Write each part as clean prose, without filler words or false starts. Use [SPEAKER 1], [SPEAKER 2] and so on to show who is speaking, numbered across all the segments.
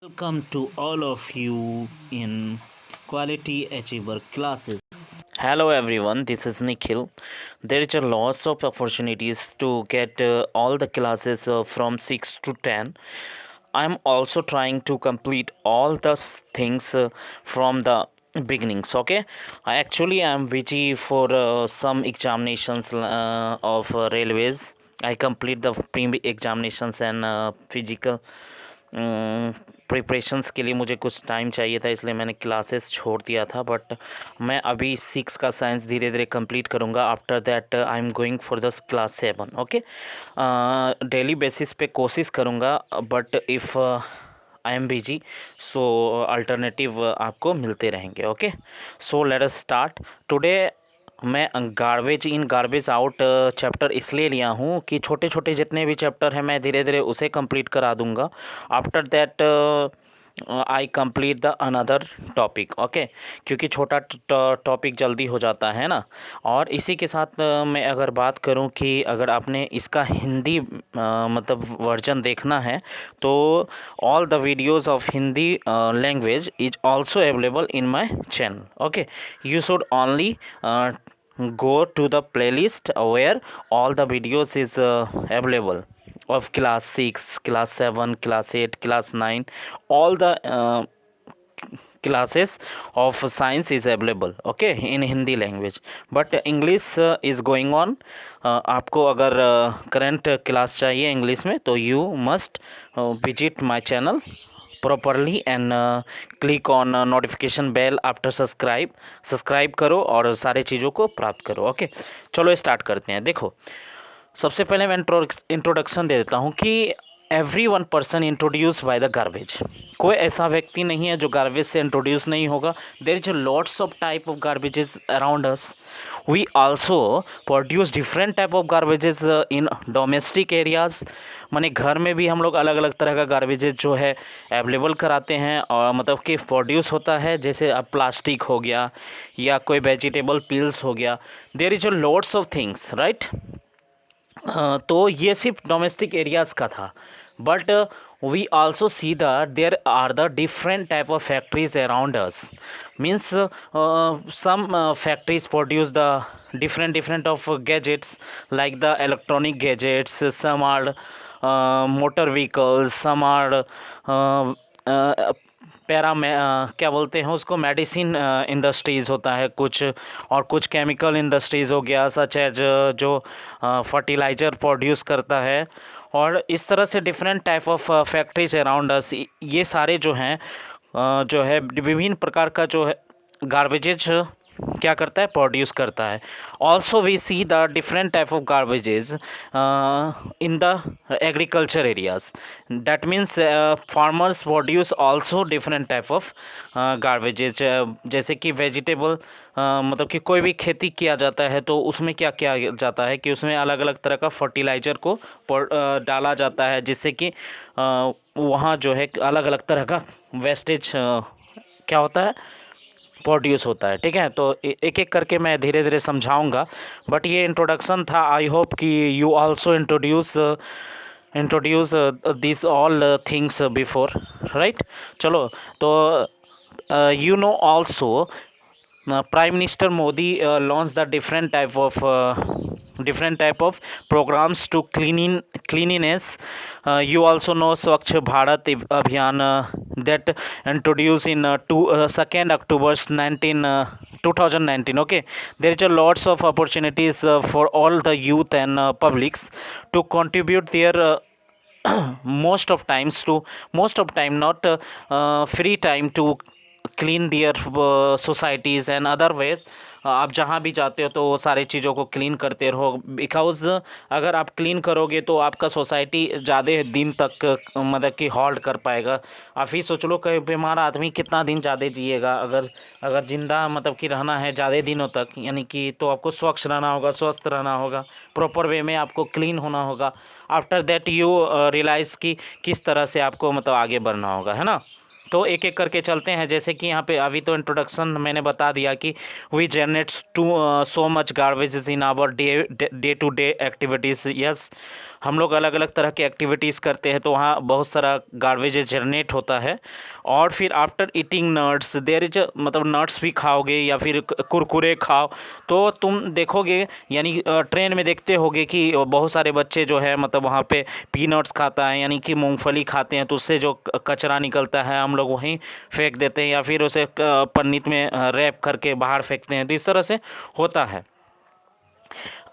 [SPEAKER 1] Welcome to all of you in Quality Achiever classes. Hello everyone, this is Nikhil. There is a lots of opportunities to get all the classes from 6 to 10. I'm also trying to complete all the things from the beginnings. Okay, I actually am busy for some examinations of railways. I complete the pre examinations and physical preparations के लिए मुझे कुछ time चाहिए था, इसलिए मैंने classes छोड़ दिया था। बट मैं अभी 6 का साइंस धीरे धीरे कंप्लीट करूँगा। After that I am going for the class 7। Okay, daily basis पे कोशिश करूँगा, but if I am busy so alternative आपको मिलते रहेंगे। Okay, so let us start today. मैं garbage in garbage out chapter इसलिए लिया हूँ कि छोटे छोटे जितने भी चैप्टर हैं मैं धीरे धीरे उसे कंप्लीट करा दूँगा। After that I complete the another topic. Okay, क्योंकि छोटा टॉपिक जल्दी हो जाता है ना। और इसी के साथ मैं अगर बात करूं कि अगर आपने इसका हिंदी मतलब वर्जन देखना है तो all the videos of Hindi language is also available in my channel. Okay, you should only go to the playlist where all the videos is available of class 6, class 7, class 8, class 9, all the classes of science is available, okay, in Hindi language, but English is going on. आपको अगर current class चाहिए English में तो you must visit my channel properly and click on notification bell after subscribe करो और सारे चीज़ों को प्राप्त करो। ओके, चलो स्टार्ट करते हैं। देखो, सबसे पहले मैं इंट्रोडक्शन दे देता हूँ कि every one person introduce by the garbage. कोई ऐसा व्यक्ति नहीं है जो गार्बेज से इंट्रोड्यूस नहीं होगा। There is lots of type of garbages around us. We also produce different type of garbages in domestic areas. माने घर में भी हम लोग अलग अलग तरह का गार्बेजेस जो है अवेलेबल कराते हैं और मतलब कि प्रोड्यूस होता है। जैसे अब प्लास्टिक हो गया या कोई वेजिटेबल पील्स हो गया। There is lots of things, right. तो ये सिर्फ डोमेस्टिक एरियाज़ का था, but we also see that there are the different type of factories around us. Means some factories produce the different of gadgets like the electronic gadgets. Some are motor vehicles, some are क्या बोलते हैं उसको, medicine industries होता है कुछ, और कुछ chemical industries हो गया, सच एज जो फर्टिलाइज़र प्रोड्यूस करता है। और इस तरह से different type of factories around अस। ये सारे जो हैं जो है विभिन्न प्रकार का जो है गार्बेजेज क्या करता है, प्रोड्यूस करता है। Also we see the different type of garbages in the agriculture areas. That means farmers produce also different type of garbages. जैसे कि वेजिटेबल मतलब कि कोई भी खेती किया जाता है तो उसमें क्या किया जाता है कि उसमें अलग अलग तरह का फर्टिलाइज़र को डाला जाता है, जिससे कि वहाँ जो है अलग अलग तरह का वेस्टेज क्या होता है, प्रोड्यूस होता है। ठीक है, तो एक एक करके मैं धीरे धीरे समझाऊंगा, बट ये इंट्रोडक्शन था। आई होप कि you also introduce this all things before, right. चलो, तो you know also Prime Minister Modi launched the different type of programs to cleanliness. You also know Swachh Bharat Abhiyan that introduced in 2nd October 2019. Okay, there is a lots of opportunities for all the youth and publics to contribute their most of time not free time to clean their societies and other ways. आप जहाँ भी जाते हो तो वो सारी चीज़ों को क्लीन करते रहो, बिकॉज़ अगर आप क्लीन करोगे तो आपका सोसाइटी ज़्यादा दिन तक मतलब कि होल्ड कर पाएगा। आप ही सोच लो कि बीमार आदमी कितना दिन ज़्यादा जिएगा। अगर ज़िंदा मतलब कि रहना है ज़्यादा दिनों तक, यानी कि तो आपको स्वच्छ रहना होगा, स्वस्थ रहना होगा, प्रॉपर वे में आपको क्लीन होना होगा। आफ्टर दैट यू रियलाइज़ कि किस तरह से आपको मतलब आगे बढ़ना होगा, है ना। तो एक एक करके चलते हैं। जैसे कि यहाँ पे अभी तो इंट्रोडक्शन मैंने बता दिया कि we generates too so much garbage in our day to day activities. Yes, हम लोग अलग अलग तरह की एक्टिविटीज़ करते हैं, तो वहाँ बहुत सारा गार्बेज जनरेट होता है। और फिर after eating nuts there is, मतलब नट्स भी खाओगे या फिर कुरकुरे खाओ, तो तुम देखोगे, यानी ट्रेन में देखते होगे कि बहुत सारे बच्चे जो है मतलब वहाँ पे पीनट्स खाता है, यानी कि मूंगफली खाते हैं, तो उससे जो कचरा निकलता है हम लोग वहीं फेंक देते हैं या फिर उसे पन्नीत में रैप करके बाहर फेंकते हैं। तो इस तरह से होता है।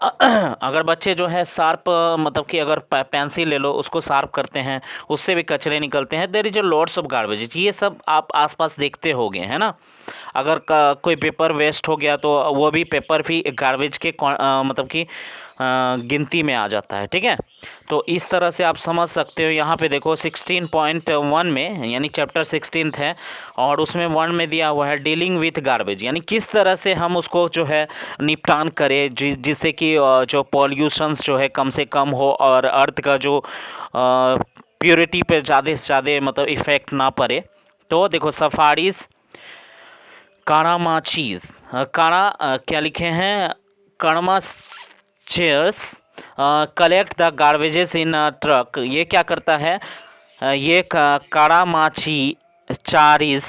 [SPEAKER 1] अगर बच्चे जो है शार्प, मतलब कि अगर पेंसिल ले लो उसको शार्प करते हैं, उससे भी कचरे निकलते हैं। There is a lots of garbage, ये सब आप आसपास देखते होंगे, है ना। अगर कोई पेपर वेस्ट हो गया तो वो भी पेपर भी गार्बेज के मतलब कि गिनती में आ जाता है, ठीक है। तो इस तरह से आप समझ सकते हो। यहाँ पे देखो 16.1 में, यानी चैप्टर 16 है, और उसमें 1 में दिया हुआ है डीलिंग विथ गार्बेज, यानी किस तरह से हम उसको जो है निपटान करें जिससे कि जो पॉल्यूशंस जो है कम से कम हो और अर्थ का जो प्योरिटी पे ज़्यादा से ज़्यादा मतलब इफ़ेक्ट ना पड़े। तो देखो सफारीज कारामाचीज, कारा क्या लिखे हैं, Karma chairs collect the garbages in truck. ये क्या करता है, ये कारामाची चारीज,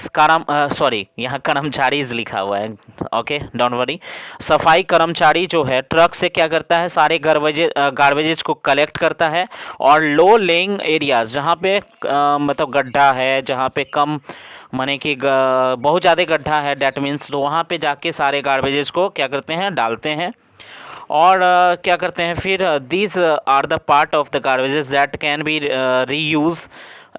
[SPEAKER 1] सॉरी यहाँ कर्मचारीज लिखा हुआ है, ओके डोंट वरी। सफाई कर्मचारी जो है ट्रक से क्या करता है, सारे गार्बेजेस को कलेक्ट करता है, और लो लेइंग एरियाज, जहाँ पे मतलब गड्ढा है, जहाँ पे कम माने कि बहुत ज़्यादा गड्ढा है, डैट मीन्स, तो वहाँ पे जाके सारे गार्बेजेस को क्या करते हैं, डालते हैं। और क्या करते हैं फिर, these are the part of the garbages that can be reuse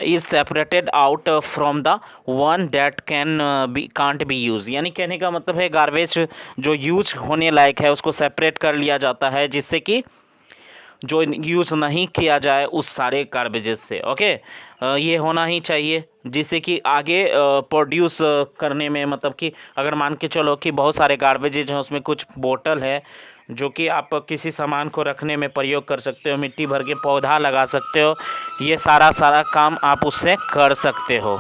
[SPEAKER 1] is separated out from the one that can't be use. यानी कहने का मतलब है गार्बेज जो यूज होने लायक है उसको सेपरेट कर लिया जाता है, जिससे कि जो यूज़ नहीं किया जाए उस सारे गार्बेजेस से, ओके। ये होना ही चाहिए, जिससे कि आगे प्रोड्यूस करने में, मतलब कि अगर मान के चलो कि बहुत सारे गार्बेजेज हैं, उसमें कुछ बोतल है जो कि आप किसी सामान को रखने में प्रयोग कर सकते हो, मिट्टी भर के पौधा लगा सकते हो, ये सारा काम आप उससे कर सकते हो।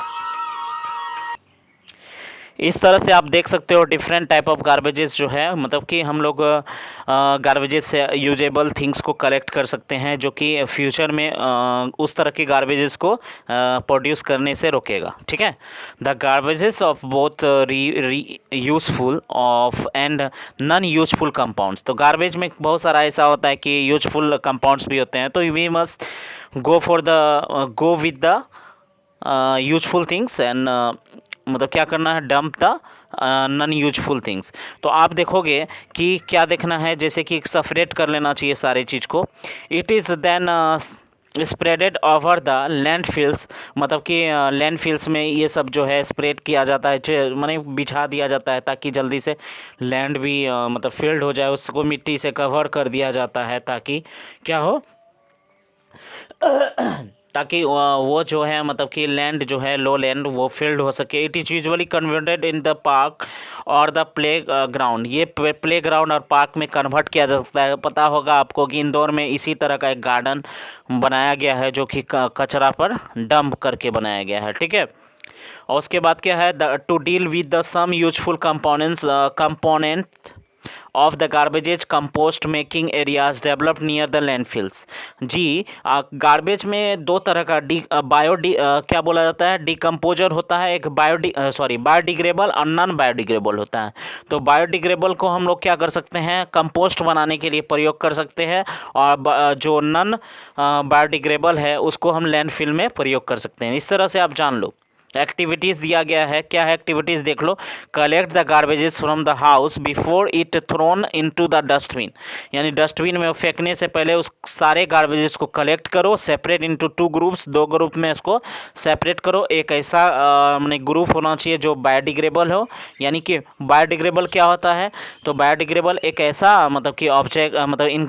[SPEAKER 1] इस तरह से आप देख सकते हो डिफरेंट टाइप ऑफ गार्बेजेस जो है, मतलब कि हम लोग गार्बेजेस से यूजेबल थिंग्स को कलेक्ट कर सकते हैं, जो कि फ्यूचर में उस तरह की गार्बेजेस को प्रोड्यूस करने से रोकेगा, ठीक है। The garbages of both useful of and non useful compounds. तो गार्बेज में बहुत सारा ऐसा होता है कि यूजफुल कंपाउंड्स भी होते हैं, तो we must go with the useful things and मतलब क्या करना है, dump the non useful things. तो आप देखोगे कि क्या देखना है, जैसे कि सेपरेट कर लेना चाहिए सारे चीज़ को। It is then spreaded over the landfills, मतलब कि लैंडफिल्स में ये सब जो है स्प्रेड किया जाता है, माने बिछा दिया जाता है, ताकि जल्दी से लैंड भी मतलब फील्ड हो जाए, उसको मिट्टी से कवर कर दिया जाता है, ताकि क्या हो ताकि वो जो है मतलब कि लैंड जो है लो लैंड वो फील्ड हो सके। It is usually converted in the park और द प्ले ग्राउंड। ये प्ले ग्राउंड और पार्क में कन्वर्ट किया जा सकता है। पता होगा आपको कि इंदौर में इसी तरह का एक गार्डन बनाया गया है, जो कि कचरा पर डंप करके बनाया गया है, ठीक है। और उसके बाद क्या है, to deal with the some useful component of the garbages compost making areas developed near the landfills. जी, गार्बेज में दो तरह का क्या बोला जाता है, डिकम्पोजर होता है, एक बायोडिग्रेबल और नॉन बायोडिग्रेबल होता है। तो बायोडिग्रेबल को हम लोग क्या कर सकते हैं, कंपोस्ट बनाने के लिए प्रयोग कर सकते हैं, और जो नॉन बायोडिग्रेबल है उसको हम लैंडफिल में प्रयोग कर सकते हैं। इस तरह से आप जान लो। एक्टिविटीज़ दिया गया है, क्या है एक्टिविटीज़ देख लो। Collect the garbages from the house before it thrown into the dustbin, यानी डस्टबिन में फेंकने से पहले उस सारे गार्बेजेस को कलेक्ट करो, सेपरेट इनटू 2 ग्रुप्स, 2 ग्रुप में उसको सेपरेट करो। एक ऐसा मैंने ग्रुप होना चाहिए जो बायोडिग्रेबल हो, यानी कि बायोडिग्रेबल क्या होता है, तो बायोडिग्रेबल एक ऐसा मतलब कि ऑब्जेक्ट मतलब इन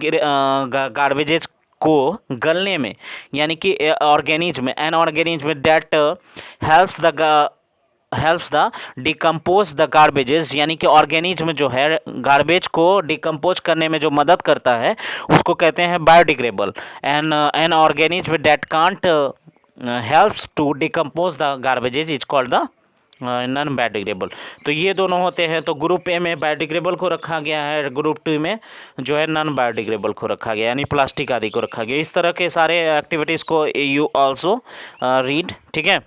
[SPEAKER 1] गार्बेजेस को गलने में, यानी कि organism N organism that helps the decompose the garbages, यानी कि ऑर्गेनिज्म जो है गार्बेज को डिकम्पोज करने में जो मदद करता है उसको कहते हैं biodegradable. An organism that can't helps to decompose the garbages is called the non biodegradable. तो ये दोनों होते हैं। तो ग्रुप ए में बायोडिग्रेडेबल को रखा गया है, ग्रुप 2 में जो है नॉन बायोडिग्रेडेबल को रखा गया, यानी प्लास्टिक आदि को रखा गया। इस तरह के सारे एक्टिविटीज़ को यू ऑल्सो रीड, ठीक है।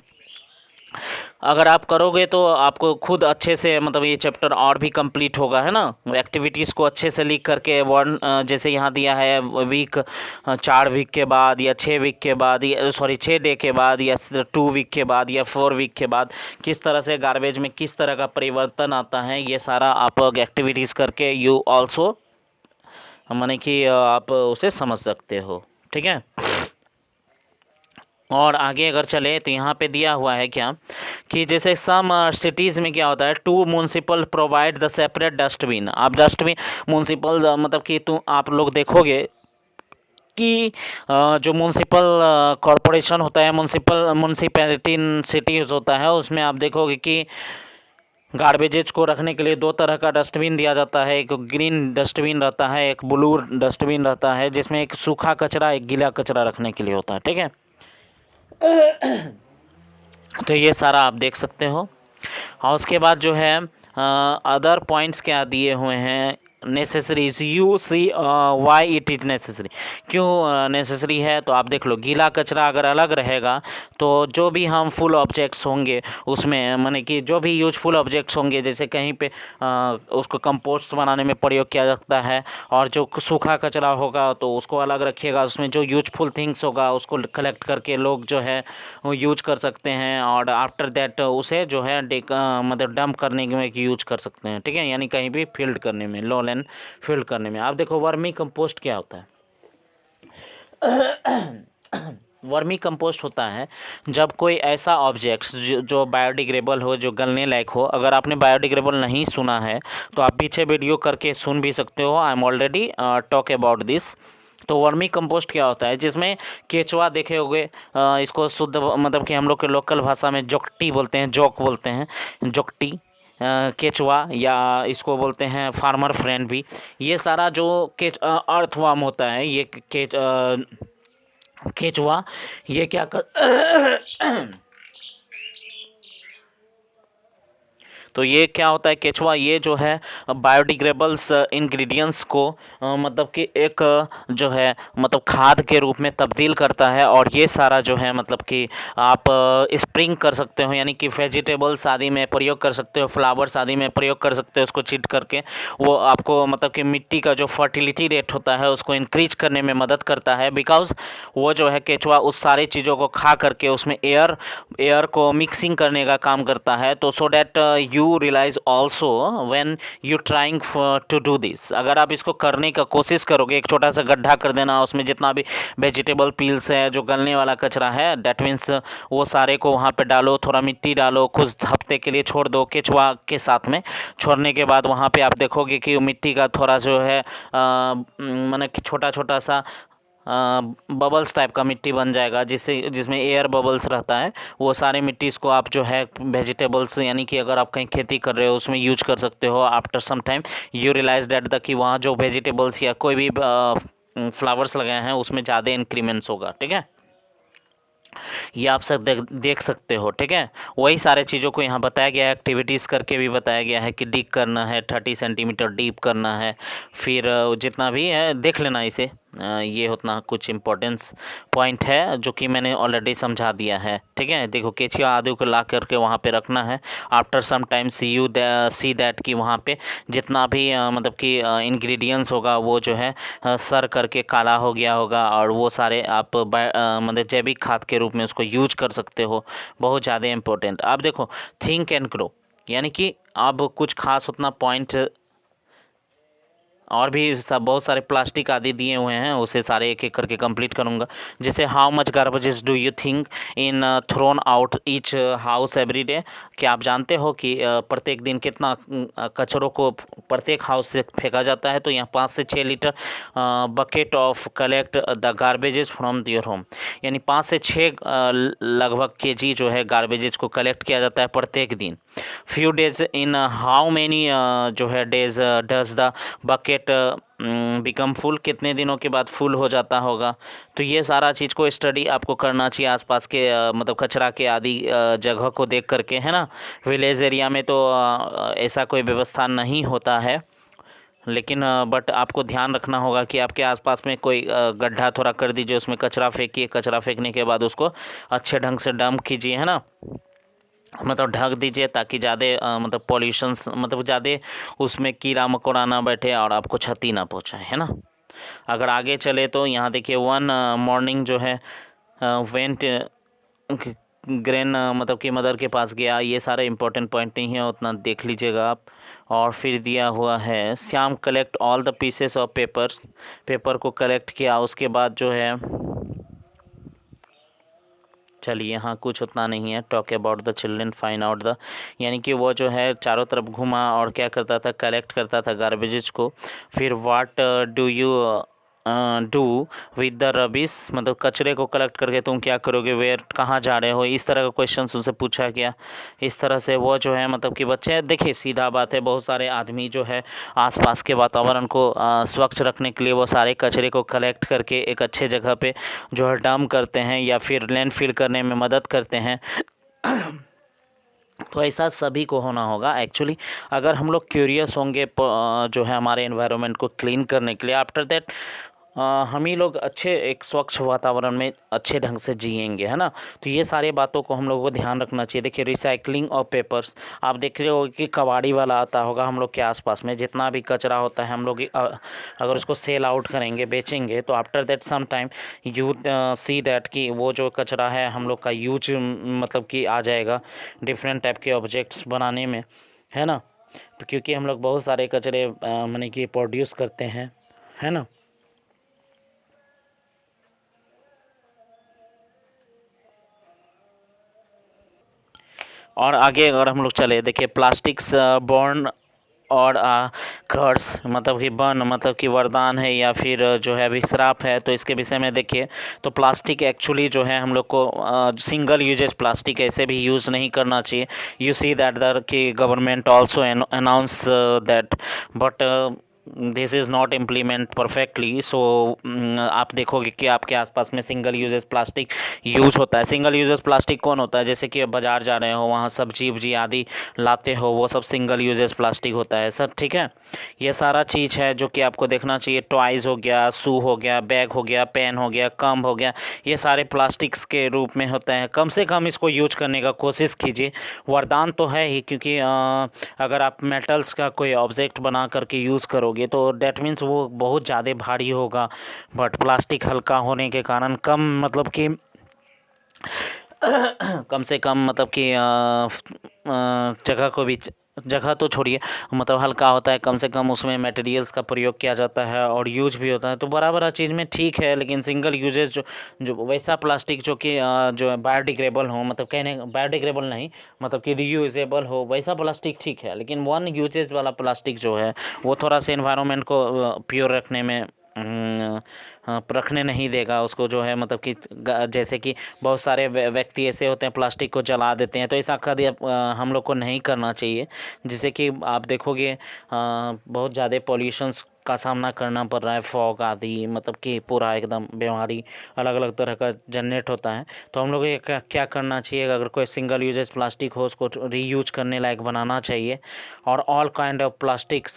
[SPEAKER 1] अगर आप करोगे तो आपको खुद अच्छे से मतलब ये चैप्टर और भी कंप्लीट होगा, है ना। एक्टिविटीज़ को अच्छे से लिख करके वन जैसे यहाँ दिया है वीक 4 वीक के बाद या 6 वीक के बाद या 6 डे के बाद या 2 वीक के बाद या 4 वीक के बाद किस तरह से गार्बेज में किस तरह का परिवर्तन आता है, ये सारा आप एक्टिविटीज़ करके यू ऑल्सो माने कि आप उसे समझ सकते हो, ठीक है। और आगे अगर चले तो यहाँ पे दिया हुआ है क्या कि जैसे सम सिटीज़ में क्या होता है, 2 municipal provide the separate dustbin. आप डस्टबिन म्यूनसिपल मतलब कि आप लोग देखोगे कि जो म्यूनसिपल कॉरपोरेशन होता है, म्यूनसिपैलिटी इन सिटीज़ होता है, उसमें आप देखोगे कि गार्बेजेज को रखने के लिए 2 तरह का डस्टबिन दिया जाता है। एक ग्रीन डस्टबिन रहता है, एक ब्लू डस्टबिन रहता है, जिसमें एक सूखा कचरा एक गीला कचरा रखने के लिए होता है, ठीक है। तो ये सारा आप देख सकते हो। और उसके बाद जो है अदर पॉइंट्स क्या दिए हुए हैं, necessaries you see why it is necessary, क्यों नेसेसरी है। तो आप देख लो, गीला कचरा अगर अलग रहेगा तो जो भी हार्मफुल ऑब्जेक्ट्स होंगे उसमें, माने कि जो भी यूजफुल ऑब्जेक्ट्स होंगे, जैसे कहीं पे उसको कंपोस्ट बनाने में प्रयोग किया जाता है, और जो सूखा कचरा होगा तो उसको अलग रखिएगा। उसमें जो यूजफुल थिंग्स होगा उसको कलेक्ट करके लोग जो है वो यूज कर सकते हैं, और आफ्टर दैट उसे जो है मतलब डंप करने में यूज कर सकते हैं, ठीक है, यानी कहीं भी फील्ड करने में, लॉ लैंड फील्ड करने में। आप देखो वर्मी कंपोस्ट क्या होता है। वर्मी कंपोस्ट होता है जब कोई ऐसा ऑब्जेक्ट्स जो बायोडिग्रेडेबल हो, जो गलने लायक हो। अगर आपने बायोडिग्रेडेबल नहीं सुना है तो आप पीछे वीडियो करके सुन भी सकते हो, I am already talk about this. तो वर्मी कंपोस्ट क्या होता है, जिसमें केचुआ देखे होंगे, इसको शुद्ध मतलब कि हम लोग के लोकल भाषा में जोकटी बोलते हैं, जोक बोलते हैं, जोकटी केचुआ, या इसको बोलते हैं फार्मर फ्रेंड भी। ये सारा जो अर्थवर्म होता है, ये केचुआ ये क्या कर तो ये क्या होता है, केचुआ ये जो है बायोडिग्रेडेबल्स इंग्रेडिएंट्स को मतलब कि एक जो है मतलब खाद के रूप में तब्दील करता है। और ये सारा जो है मतलब कि आप स्प्रिंग कर सकते हो, यानी कि वेजिटेबल्स आदि में प्रयोग कर सकते हो, फ्लावर्स आदि में प्रयोग कर सकते हो। उसको चीट करके वो आपको मतलब कि मिट्टी का जो फर्टिलिटी रेट होता है उसको इंक्रीज करने में मदद करता है, बिकॉज वो जो है केचुआ उस सारी चीज़ों को खा करके उसमें एयर को मिक्सिंग करने का काम करता है। तो so that you realise also when you trying to do this. अगर आप इसको करने का कोशिश करोगे, एक छोटा सा गड्ढा कर देना, उसमें जितना भी वेजिटेबल पील्स है, जो गलने वाला कचरा है, डैट मीन्स वो सारे को वहाँ पे डालो, थोड़ा मिट्टी डालो, कुछ हफ्ते के लिए छोड़ दो केचुआ के साथ में। छोड़ने के बाद वहाँ पे आप देखोगे कि मिट्टी का थोड़ा जो है माने कि छोटा छोटा सा बबल्स टाइप का मिट्टी बन जाएगा, जिसमें एयर बबल्स रहता है। वो सारे मिट्टी को आप जो है वेजिटेबल्स, यानी कि अगर आप कहीं खेती कर रहे हो उसमें यूज कर सकते हो। After some time you realise that the कि वहाँ जो वेजिटेबल्स या कोई भी फ्लावर्स लगाए हैं उसमें ज़्यादा इंक्रीमेंट्स होगा, ठीक है। ये आप सब देख सकते हो, ठीक है। वही सारे चीज़ों को यहाँ बताया गया है, एक्टिविटीज़ करके भी बताया गया है कि डिग करना है, 30 सेंटीमीटर डीप करना है, फिर जितना भी है देख लेना इसे। ये उतना कुछ इम्पोर्टेंस पॉइंट है जो कि मैंने ऑलरेडी समझा दिया है, ठीक है। देखो केचिया आदि को ला करके वहाँ पे रखना है। After some time see that कि वहाँ पे जितना भी मतलब कि इंग्रेडिएंट्स होगा वो जो है सर करके काला हो गया होगा, और वो सारे आप मतलब जैविक खाद के रूप में उसको यूज कर सकते हो। बहुत ज़्यादा इम्पोर्टेंट। आप देखो थिंक एंड ग्रो, यानी कि अब कुछ खास उतना पॉइंट और भी सब बहुत सारे प्लास्टिक आदि दिए हुए हैं, उसे सारे एक एक करके कंप्लीट करूंगा। जैसे how much garbages do you think in thrown out each house every day. क्या आप जानते हो कि प्रत्येक दिन कितना कचरों को प्रत्येक हाउस से फेंका जाता है। तो यहाँ 5 से 6 litre bucket of collect the garbages from your home, यानी 5 से 6 लगभग केजी जो है गार्बेजेस को कलेक्ट किया जाता है प्रत्येक दिन। Few days in how many जो है days does the bucket become full, कितने दिनों के बाद फुल हो जाता होगा। तो ये सारा चीज़ को स्टडी आपको करना चाहिए आसपास के मतलब कचरा के आदि जगह को देख करके, है ना। विलेज एरिया में तो ऐसा कोई व्यवस्था नहीं होता है, लेकिन बट आपको ध्यान रखना होगा कि आपके आसपास में कोई गड्ढा थोड़ा कर दीजिए, उसमें कचरा फेंकिए, कचरा फेंकने के बाद उसको अच्छे ढंग से डंप कीजिए, है ना, मतलब ढक दीजिए, ताकि ज़्यादा मतलब पॉल्यूशन, मतलब ज़्यादा उसमें कीड़ा मकोड़ा ना बैठे और आपको क्षति ना पहुंचाए, है ना। अगर आगे चले तो यहाँ देखिए, वन मॉर्निंग जो है वेंट ग्रैंड मतलब कि मदर के पास गया। ये सारे इंपॉर्टेंट पॉइंट नहीं है, उतना देख लीजिएगा आप। और फिर दिया हुआ है Shyam collect all the pieces of papers, paper को कलेक्ट किया। उसके बाद जो है, चलिए यहाँ कुछ उतना नहीं है। Talk about the children find out the, यानी कि वो जो है चारों तरफ घुमा और क्या करता था, कलेक्ट करता था गार्बेजेस को। फिर what do you do with the rubbish, मतलब कचरे को कलेक्ट करके तुम क्या करोगे, वेयर, कहाँ जा रहे हो, इस तरह का क्वेश्चन उनसे पूछा गया। इस तरह से वो जो है मतलब कि बच्चे, देखिए सीधा बात है, बहुत सारे आदमी जो है आसपास के वातावरण को स्वच्छ रखने के लिए वो सारे कचरे को कलेक्ट करके एक अच्छे जगह पे जो है डंप करते हैं या फिर लैंडफिल करने में मदद करते हैं। तो ऐसा सभी को होना होगा एक्चुअली। अगर हम लोग क्यूरियस होंगे जो है हमारे एनवायरनमेंट को क्लीन करने के लिए, आफ्टर दैट हम ही लोग अच्छे एक स्वच्छ वातावरण में अच्छे ढंग से जिएंगे, है ना। तो ये सारी बातों को हम लोगों को ध्यान रखना चाहिए। देखिए रिसाइकलिंग ऑफ पेपर्स, आप देख रहे हो कि कबाड़ी वाला आता होगा हम लोग के आसपास में, जितना भी कचरा होता है हम लोग अगर उसको सेल आउट करेंगे, बेचेंगे, तो after that some time you see that कि वो जो कचरा है हम लोग का यूज मतलब कि आ जाएगा डिफरेंट टाइप के ऑब्जेक्ट्स बनाने में, है ना। क्योंकि हम लोग बहुत सारे कचरे माने कि प्रोड्यूस करते हैं, है ना। और आगे अगर हम लोग चले, देखिए प्लास्टिक्स बॉर्न और कर्स, मतलब कि बन मतलब कि वरदान है या फिर जो है अभी श्राप है। तो इसके विषय में देखिए, तो प्लास्टिक एक्चुअली जो है हम लोग को सिंगल यूजेज प्लास्टिक ऐसे भी यूज़ नहीं करना चाहिए। यू सी दैट द कि government also announce that, but this is not implement perfectly. So आप देखोगे कि आपके आसपास में सिंगल यूजेस प्लास्टिक यूज होता है। सिंगल यूजेस प्लास्टिक कौन होता है, जैसे कि बाज़ार जा रहे हो, वहाँ सब्जी उब्जी आदि लाते हो, वो सब सिंगल यूजेस प्लास्टिक होता है सब, ठीक है। ये सारा चीज़ है जो कि आपको देखना चाहिए। टॉयज़ हो गया, शू हो गया, बैग हो गया, पेन हो गया, कम्ब हो गया, ये सारे प्लास्टिक्स के रूप में होते हैं। कम से कम इसको यूज करने का कोशिश कीजिए। वरदान तो है ही, क्योंकि अगर आप मेटल्स का कोई ऑब्जेक्ट बना करके यूज़ करोगे तो डैट मीन्स वो बहुत ज़्यादा भारी होगा। बट प्लास्टिक हल्का होने के कारण कम मतलब कि कम से कम मतलब कि जगह को भी, जगह तो छोड़िए, मतलब हल्का होता है, कम से कम उसमें मटेरियल्स का प्रयोग किया जाता है और यूज भी होता है। तो बराबर चीज़ में ठीक है, लेकिन सिंगल यूजेज जो जो वैसा प्लास्टिक जो कि जो है बायोडिग्रेडेबल हो, मतलब कहने बायोडिग्रेडेबल नहीं, मतलब कि रीयूजेबल हो, वैसा प्लास्टिक ठीक है। लेकिन वन यूजेज वाला प्लास्टिक जो है वो थोड़ा सा एनवायरनमेंट को प्योर रखने में रखने नहीं देगा उसको, जो है मतलब कि जैसे कि बहुत सारे व्यक्ति ऐसे होते हैं प्लास्टिक को जला देते हैं। तो ऐसा कभी हम लोग को नहीं करना चाहिए, जिससे कि आप देखोगे बहुत ज़्यादा पॉल्यूशंस का सामना करना पड़ रहा है, फॉग आदि, मतलब कि पूरा एकदम बीमारी अलग अलग तरह का जनरेट होता है। तो हम लोग को क्या करना चाहिए, अगर कोई सिंगल यूजेस प्लास्टिक हो उसको रीयूज करने लायक बनाना चाहिए। और all kind of plastics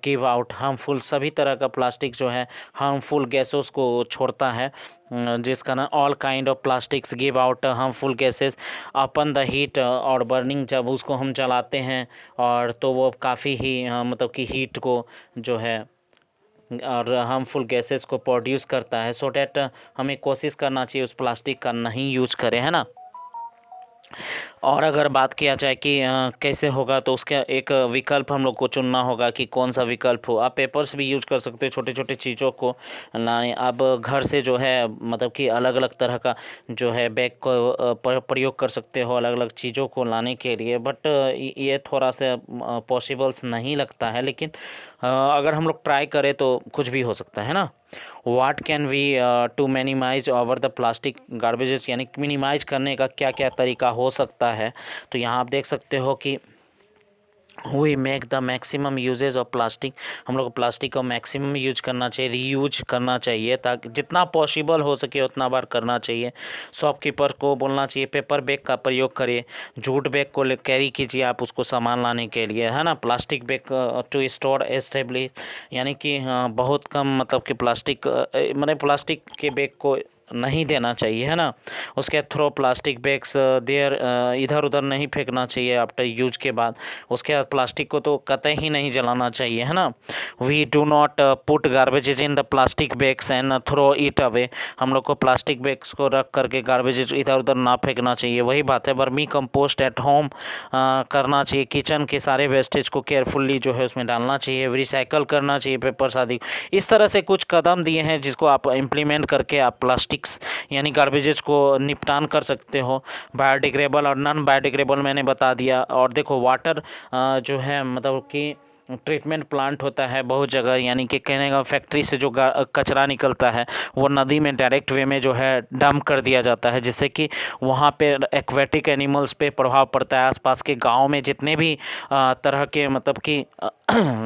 [SPEAKER 1] give out harmful, सभी तरह का प्लास्टिक जो है हार्मफुल गैसों को छोड़ता है, जिसका ना all kind of plastics give out harmful gases upon the heat, और बर्निंग जब उसको हम जलाते हैं और तो वो काफ़ी ही मतलब कि हीट को जो है और हार्मफुल गैसेस को प्रोड्यूस करता है। सो डैट हमें कोशिश करना चाहिए उस प्लास्टिक का नहीं यूज करें, है ना। और अगर बात किया जाए कि कैसे होगा, तो उसका एक विकल्प हम लोग को चुनना होगा कि कौन सा विकल्प हो। आप पेपर्स भी यूज कर सकते हो, छोटे छोटे चीज़ों को लाने। अब घर से जो है मतलब कि अलग अलग तरह का जो है बैग को प्रयोग कर सकते हो अलग अलग चीज़ों को लाने के लिए। बट ये थोड़ा सा पॉसिबल्स नहीं लगता है, लेकिन अगर हम लोग ट्राई करें तो कुछ भी हो सकता है ना। What can we to minimise over the plastic garbages, यानी मिनिमाइज करने का क्या क्या तरीका हो सकता है। तो यहाँ आप देख सकते हो कि we make the maximum usages of plastic, हम लोग को प्लास्टिक का मैक्सिमम यूज करना चाहिए, रीयूज करना चाहिए, ताकि जितना पॉसिबल हो सके उतना बार करना चाहिए। शॉपकीपर को बोलना चाहिए पेपर बैग का प्रयोग करिए, जूट बैग को कैरी कीजिए आप उसको सामान लाने के लिए, है ना। Plastic bag to store establish, यानी कि बहुत कम मतलब कि प्लास्टिक मतलब प्लास्टिक के बैग को नहीं देना चाहिए, है ना। उसके बाद थ्रो प्लास्टिक बैग्स देयर, इधर उधर नहीं फेंकना चाहिए आफ्टर यूज के बाद। उसके बाद प्लास्टिक को तो कतई ही नहीं जलाना चाहिए, है ना। We do not put garbages in the plastic bags and throw it away, हम लोग को प्लास्टिक बैग्स को रख करके गार्बेजेज इधर उधर ना फेंकना चाहिए। वही बात है, वर्मी कंपोस्ट एट होम करना चाहिए, किचन के सारे वेस्टेज को केयरफुली जो है उसमें डालना चाहिए, रिसाइकल करना चाहिए पेपर्स आदि। इस तरह से कुछ कदम दिए हैं जिसको आप इम्प्लीमेंट करके आप प्लास्टिक्स यानी गार्बेजेस को निपटान कर सकते हो। बायोडिग्रेडेबल और नॉन बायोडिग्रेडेबल मैंने बता दिया। और देखो वाटर जो है मतलब कि ट्रीटमेंट प्लांट होता है बहुत जगह, यानी कि कहने का फैक्ट्री से जो कचरा निकलता है वो नदी में डायरेक्ट वे में जो है डंप कर दिया जाता है, जिससे कि वहाँ पे एक्वेटिक एनिमल्स पे प्रभाव पड़ता है। आसपास के गांव में जितने भी तरह के मतलब कि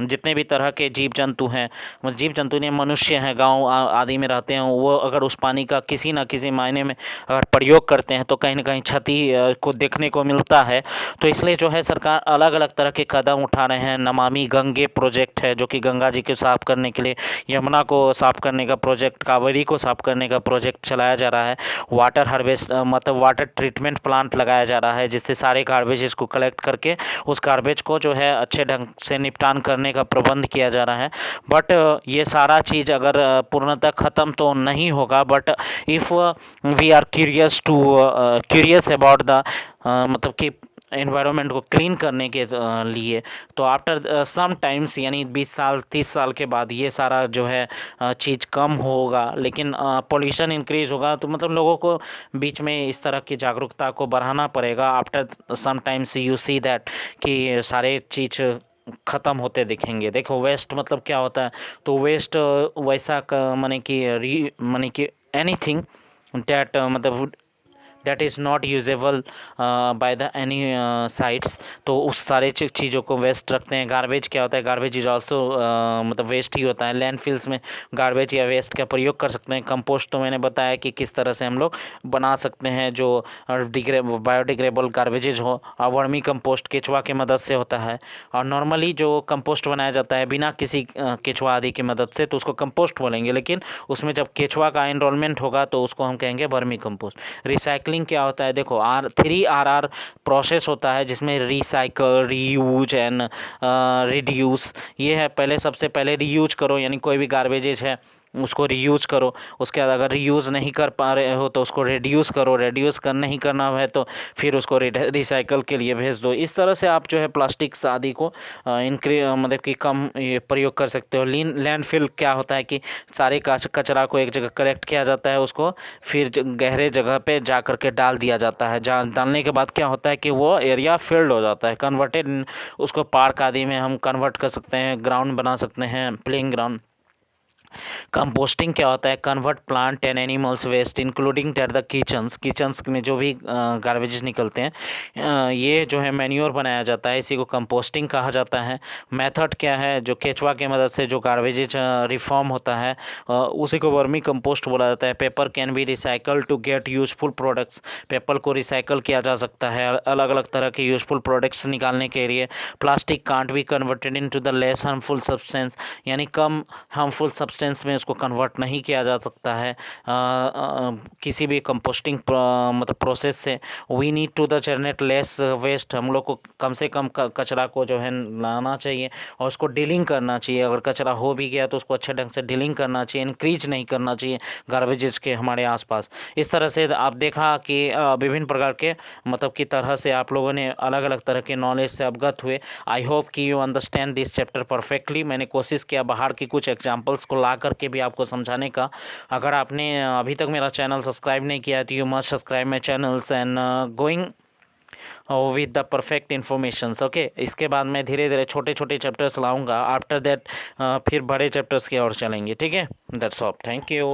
[SPEAKER 1] जितने भी तरह के जीव जंतु हैं, जीव जंतु ने मनुष्य हैं गांव आदि में रहते हैं, वो अगर उस पानी का किसी न किसी मायने में अगर प्रयोग करते हैं तो कहीं ना कहीं क्षति को देखने को मिलता है। तो इसलिए जो है सरकार अलग अलग तरह के कदम उठा रहे हैं। नमामि गंगे प्रोजेक्ट है जो कि गंगा जी को साफ करने के लिए, यमुना को साफ करने का प्रोजेक्ट, कावेरी को साफ करने का प्रोजेक्ट चलाया जा रहा है। वाटर हार्वेस्ट मतलब वाटर ट्रीटमेंट प्लांट लगाया जा रहा है, जिससे सारे गार्बेजेस को कलेक्ट करके उस गार्बेज को जो है अच्छे ढंग से निपटान करने का प्रबंध किया जा रहा है। बट ये सारा चीज़ अगर पूर्णतः ख़त्म तो नहीं होगा, but if we are curious about the मतलब कि एनवायरनमेंट को क्लीन करने के लिए, तो आफ्टर सम टाइम्स यानी 20 साल 30 साल के बाद ये सारा जो है चीज़ कम होगा, लेकिन पोल्यूशन इंक्रीज होगा। तो मतलब लोगों को बीच में इस तरह की जागरूकता को बढ़ाना पड़ेगा। After some times you see that कि सारे चीज़ ख़त्म होते दिखेंगे। देखो वेस्ट मतलब क्या होता है, तो वेस्ट वैसा माने कि एनीथिंग दैट मतलब that is not usable by the any sites, तो उस सारे चीज़ों को वेस्ट रखते हैं। गार्बेज क्या होता है, गार्बेज इज ऑल्सो मतलब वेस्ट ही होता है। लैंडफिल्स में गार्बेज या वेस्ट का प्रयोग कर सकते हैं। कंपोस्ट तो मैंने बताया कि किस तरह से हम लोग बना सकते हैं जो बायोडिग्रेडेबल गार्बेजेज हो। और वर्मी कंपोस्ट केचुआ की मदद से होता है। और नॉर्मली जो कंपोस्ट बनाया जाता है बिना किसी केचुआ आदि की मदद से, तो उसको कंपोस्ट बोलेंगे, लेकिन उसमें जब केचुआ का इनरोलमेंट होगा तो उसको हम कहेंगे वर्मी कंपोस्ट। रिसाइकलिंग क्या होता है, देखो R3RR प्रोसेस होता है, जिसमें रिसाइकल, रीयूज एंड रिड्यूस। ये है, पहले सबसे पहले रीयूज करो, यानी कोई भी गार्बेजेज है उसको रीयूज करो। उसके बाद अगर रीयूज़ नहीं कर पा रहे हो तो उसको रिड्यूस करो, रिड्यूस कर नहीं करना है तो फिर उसको रिसाइकल के लिए भेज दो। इस तरह से आप जो है प्लास्टिक्स आदि को मतलब कि कम ये प्रयोग कर सकते हो। लैंडफिल क्या होता है कि सारे कचरा को एक जगह कलेक्ट किया जाता है, उसको फिर गहरे जगह पे जा कर के डाल दिया जाता है। जहाँ डालने के बाद क्या होता है कि वो एरिया फिल्ड हो जाता है, कन्वर्टेड, उसको पार्क आदि में हम कन्वर्ट कर सकते हैं, ग्राउंड बना सकते हैं, प्लेइंग ग्राउंड। कंपोस्टिंग क्या होता है, convert plant and animals waste including that the kitchens में जो भी गार्बेजेस निकलते हैं, ये जो है मैन्योर बनाया जाता है, इसी को कंपोस्टिंग कहा जाता है। मेथड क्या है, जो केचुआ की मदद से जो गार्बेजेस रिफॉर्म होता है उसी को वर्मी कंपोस्ट बोला जाता है। Paper can be recycle to get useful products, paper को रिसाइकल किया जा सकता है अलग अलग तरह के यूजफुल प्रोडक्ट्स निकालने के लिए। Plastic can't be converted into the less harmful substance, यानी कम हार्मफुल सब्सटेंस में उसको कन्वर्ट नहीं किया जा सकता है किसी भी कंपोस्टिंग मतलब प्रोसेस से। We need to the generate less waste, हम लोग को कम से कम कचरा को जो है लाना चाहिए और उसको डीलिंग करना चाहिए। अगर कचरा हो भी गया तो उसको अच्छे ढंग से डीलिंग करना चाहिए, इंक्रीज नहीं करना चाहिए गार्बेजेस के हमारे आसपास। इस तरह से आप देखा कि विभिन्न प्रकार के मतलब की तरह से आप लोगों ने अलग अलग तरह के नॉलेज से अवगत हुए। आई होप कि you understand this chapter perfectly. मैंने कोशिश किया बाहर की कुछ एग्जाम्पल्स को ला करके भी आपको समझाने का। अगर आपने अभी तक मेरा चैनल सब्सक्राइब नहीं किया है तो you must subscribe my channels and going with the perfect informations. Okay, इसके बाद मैं धीरे धीरे छोटे छोटे चैप्टर्स लाऊंगा। आफ्टर दैट फिर बड़े चैप्टर्स की ओर चलेंगे, ठीक है। That's all, thank you.